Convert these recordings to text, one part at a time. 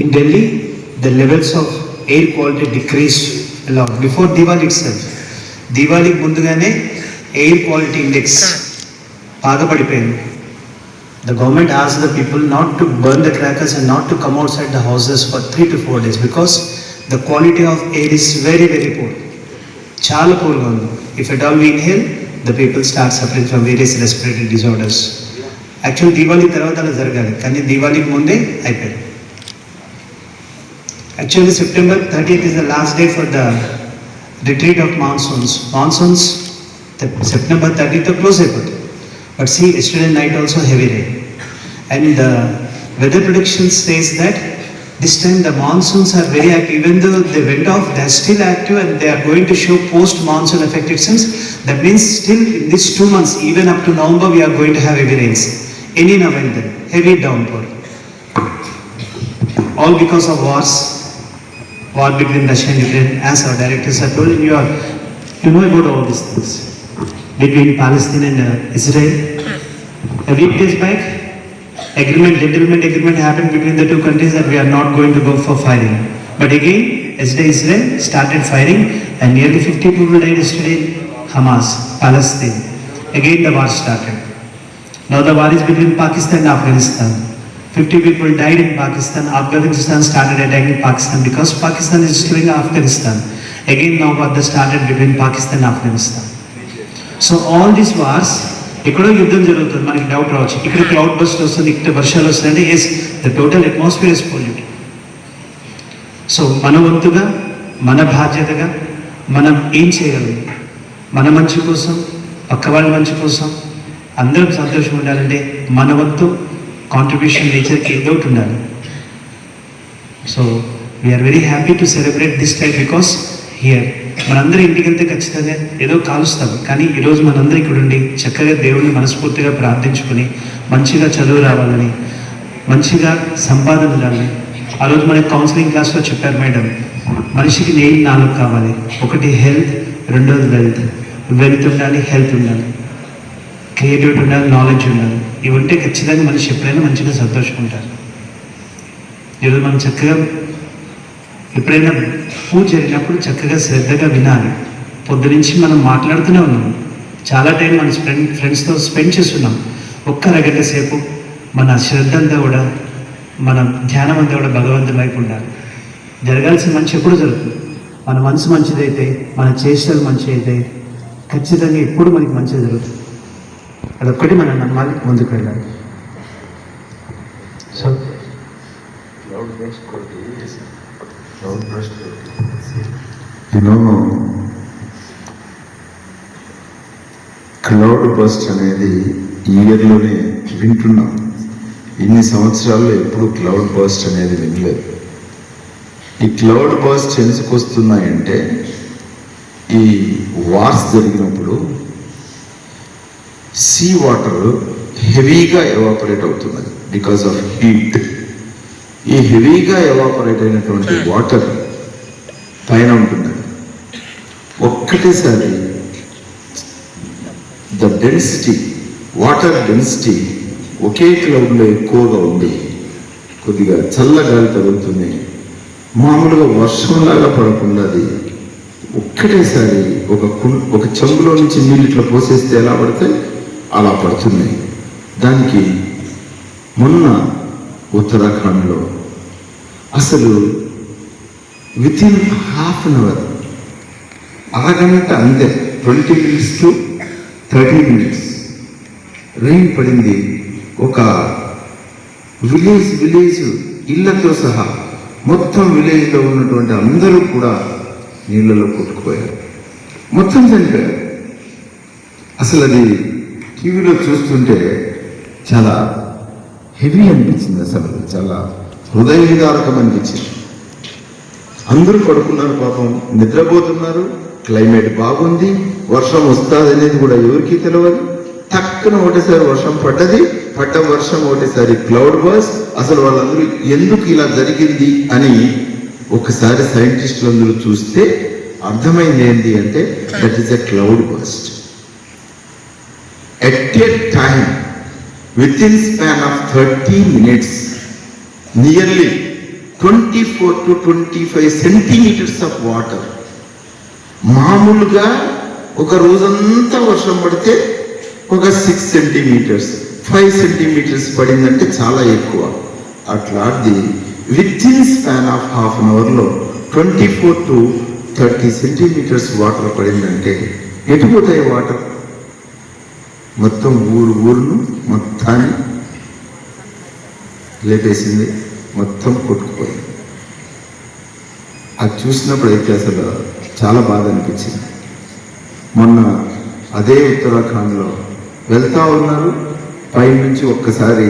In Delhi, the levels of air quality decreased a lot before Diwali itself. Diwali mundugane air quality index baga padipoyindi. The government asked the people not to burn the crackers and not to come outside the houses for 3 to 4 days because the quality of air is very, very poor. Chala poor ga undi. If at all we inhale, the people start suffering from various respiratory disorders. Actually, Diwali tarvata ala jaragali, కానీ దివాళీకి ముందే అయిపోయింది. Actually, September 30th is the last day for the retreat of monsoons. Monsoons, September 30th close అయిపోతుంది. But see, yesterday night also heavy rain. And the weather prediction says that this time the monsoons are very active. Even though they went off, they are still active and they are going to show post-monsoon affected since. That means still in these 2 months, even up to November, we are going to have heavy rains. Any now and then, heavy downpour. All because of war between Russia and Ukraine. As our directors have told you, you know about all these things. Between Palestine and Israel. A week days back, gentleman agreement happened between the two countries that we are not going to go for firing. But again, yesterday Israel started firing and nearly 50 people died yesterday in Hamas, Palestine. Again the war started. Now the war is between Pakistan and Afghanistan. 50 people died in Pakistan. Afghanistan started attacking Pakistan because Pakistan is destroying Afghanistan. Again now war started between Pakistan and Afghanistan. So all these wars, ఎక్కడో యుద్ధం జరుగుతుంది, మనకి doubt రావచ్చు, ఇక్కడ cloud bust వస్తుంది, ఇక్కడ వర్షాలు వస్తుందంటే yes, the total atmosphere is polluted. So మన వంతుగా, మన బాధ్యతగా మనం ఏం చేయగలం? మన మంచి కోసం, పక్క వాళ్ళ మంచి కోసం, అందరం సంతోషంగా ఉండాలంటే మన వంతు కాంట్రిబ్యూషన్ నేచర్కి ఏదో ఒకటి ఉండాలి. So we are very happy to celebrate this time because here మనందరూ ఇంటికి వెళ్తే ఖచ్చితంగా ఏదో కాలుస్తాం, కానీ ఈరోజు మనందరూ ఇక్కడ ఉండి చక్కగా దేవుడిని మనస్ఫూర్తిగా ప్రార్థించుకొని మంచిగా చదువు రావాలని, మంచిగా సంపాదన ఉండాలని. ఆ రోజు మనకి కౌన్సిలింగ్ క్లాస్లో చెప్పారు మేడం, మనిషికి నేను 4 కావాలి. ఒకటి హెల్త్, రెండోది వెల్త్ ఉండాలి, హెల్త్ ఉండాలి, క్రియేటివిటీ ఉండాలి, నాలెడ్జ్ ఉండాలి. ఇవి ఉంటే ఖచ్చితంగా మనిషి ఎప్పుడైనా మంచిగా సంతోషంగా ఉంటారు. ఈరోజు మనం చక్కగా ఎప్పుడైనా పూజ జరిగినప్పుడు చక్కగా శ్రద్ధగా వినాలి. పొద్దునుంచి మనం మాట్లాడుతూనే ఉన్నాం, చాలా టైం మన ఫ్రెండ్స్తో స్పెండ్ చేస్తున్నాం. ఒక్క అరగంట సేపు మన శ్రద్ధ అంతా కూడా, మన ధ్యానం అంతా కూడా భగవంతుని వైపు ఉండాలి. జరగాల్సిన మంచి ఎప్పుడు జరుగుతుంది. మన మనసు మంచిదైతే, మన చేష్టలు మంచి అయితే ఖచ్చితంగా ఎప్పుడు మనకి మంచిగా జరుగుతుంది. అదొక్కటి మనం నమ్మాలి, ముందుకు వెళ్ళాలి. సో క్లౌడ్ బస్ట్ అనేది ఇయర్లోనే వింటున్నాం. ఇన్ని సంవత్సరాల్లో ఎప్పుడు క్లౌడ్ బస్ట్ అనేది వినలేదు. ఈ క్లౌడ్ బస్ట్ ఎందుకు వస్తున్నాయంటే, ఈ వార్స్ జరిగినప్పుడు సీ వాటర్ హెవీగా ఎవాపరేట్ అవుతున్నది బికాస్ ఆఫ్ హీట్. ఈ హెవీగా ఎవాపరేట్ అయినటువంటి వాటర్ పైన ఉంటున్నది. ఒక్కటేసారి ద డెన్సిటీ, వాటర్ డెన్సిటీ ఒకే క్లౌడ్లో ఎక్కువగా ఉంది. కొద్దిగా చల్లగాలి తగులుతుంది. మామూలుగా వర్షంలాగా పడకుండా అది ఒక్కటేసారి ఒక చెంబులో నుంచి నీళ్ళు ఇట్లా పోసేస్తే ఎలా పడతాయి అలా పడుతున్నాయి. దానికి మొన్న ఉత్తరాఖండ్లో అసలు వితిన్ హాఫ్ అన్ అవర్, అరగంట అంతే, 20 minutes to 30 minutes రైన్ పడింది. ఒక విలేజ్ ఇళ్లతో సహా మొత్తం విలేజ్లో ఉన్నటువంటి అందరూ కూడా నీళ్ళలో కొట్టుకుపోయారు, మొత్తం చనిపోయారు. అసలు అది టీవీలో చూస్తుంటే చాలా హెవీ అనిపించింది. అసలు చాలా హృదయ విదారకం అనిపించింది. అందరూ పడుకున్నారు, పాపం నిద్రపోతున్నారు. క్లైమేట్ బాగుంది, వర్షం వస్తుంది అనేది కూడా ఎవరికి తెలియదు. టక్కున ఒకటేసారి వర్షం పడ్డది. పడ్డ వర్షం ఒకటేసారి క్లౌడ్ బస్ట్. అసలు వాళ్ళందరూ ఎందుకు ఇలా జరిగింది అని ఒకసారి సైంటిస్టులు అందరూ చూస్తే అర్థమైంది ఏంటి అంటే, that is a cloud burst. At a time, within span of 30 minutes, nearly 24 to 25 centimetres of water. మామూలుగా ఒక రోజంతా వర్షం పడితే ఒక 6 సెంటీమీటర్స్ 5 సెంటీమీటర్స్ పడిందంటే చాలా ఎక్కువ. అట్లాంటిది with in span of half an అవర్లో 24 to 30 సెంటీమీటర్స్ వాటర్ పడిందంటే ఎటుపోతాయి వాటర్? మొత్తం ఊరును మొత్తాన్ని లేపేసింది, మొత్తం కొట్టుకుపోయింది. అది చూసినప్పుడు అయితే అసలు చాలా బాధ అనిపించింది. మొన్న అదే ఉత్తరాఖండ్లో వెళ్తా ఉన్నారు, పైనుంచి ఒక్కసారి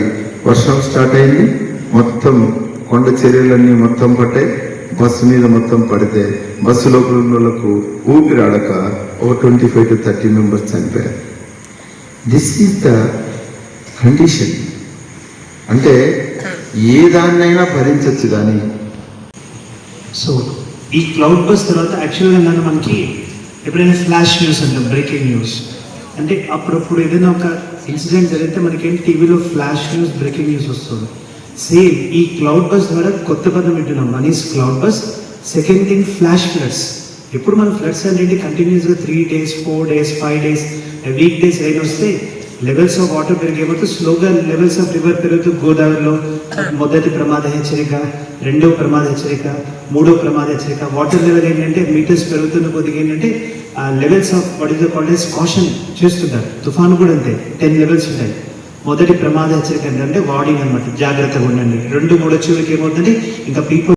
వర్షం స్టార్ట్ అయింది, మొత్తం కొండ చర్యలన్నీ మొత్తం పట్టాయి, బస్సు మీద మొత్తం పడితే బస్సు లోపల ఉన్న వాళ్ళకు ఊపిరాడక ఒక 25 to 30 మెంబర్స్ చనిపోయారు. This is the condition. అంటే ఏ దాన్నైనా భరించవచ్చు కానీ. సో ఈ క్లౌడ్ బస్ తర్వాత యాక్చువల్గా ఏంటంటే మనకి ఎప్పుడైనా ఫ్లాష్ న్యూస్ అంటాం, బ్రేకింగ్ న్యూస్ అంటే అప్పుడప్పుడు ఏదైనా ఒక ఇన్సిడెంట్ జరిగితే మనకేం టీవీలో ఫ్లాష్ న్యూస్, బ్రేకింగ్ న్యూస్ వస్తుంది. సేమ్ ఈ క్లౌడ్ బస్ ద్వారా కొత్త పదం వింటున్నాం, one is cloud bus. Second thing flash floods. ఎప్పుడు మనం ఫ్లడ్స్ అంటే కంటిన్యూస్గా 3 days 4 days 5 days week days rain వస్తే లెవెల్స్ ఆఫ్ వాటర్ పెరిగేపోతే స్లోగా లెవెల్స్ ఆఫ్ రివర్ పెరుగుతూ గోదావరిలో మొదటి ప్రమాద హెచ్చరిక, రెండో ప్రమాద హెచ్చరిక, మూడో ప్రమాద హెచ్చరిక. వాటర్ లెవెల్ ఏంటంటే మీటర్స్ పెరుగుతున్న కొద్దిగా ఏంటంటే levels of what is the called as caution చేస్తుంటారు. తుఫాను కూడా అంతే 10 levels ఉంటాయి. మొదటి ప్రమాద హెచ్చరిక ఏంటంటే వార్నింగ్ అనమాట, జాగ్రత్తగా ఉండండి. 2, 3 వచ్చేవరకు ఏమవుతుంది ఇంకా పీపుల్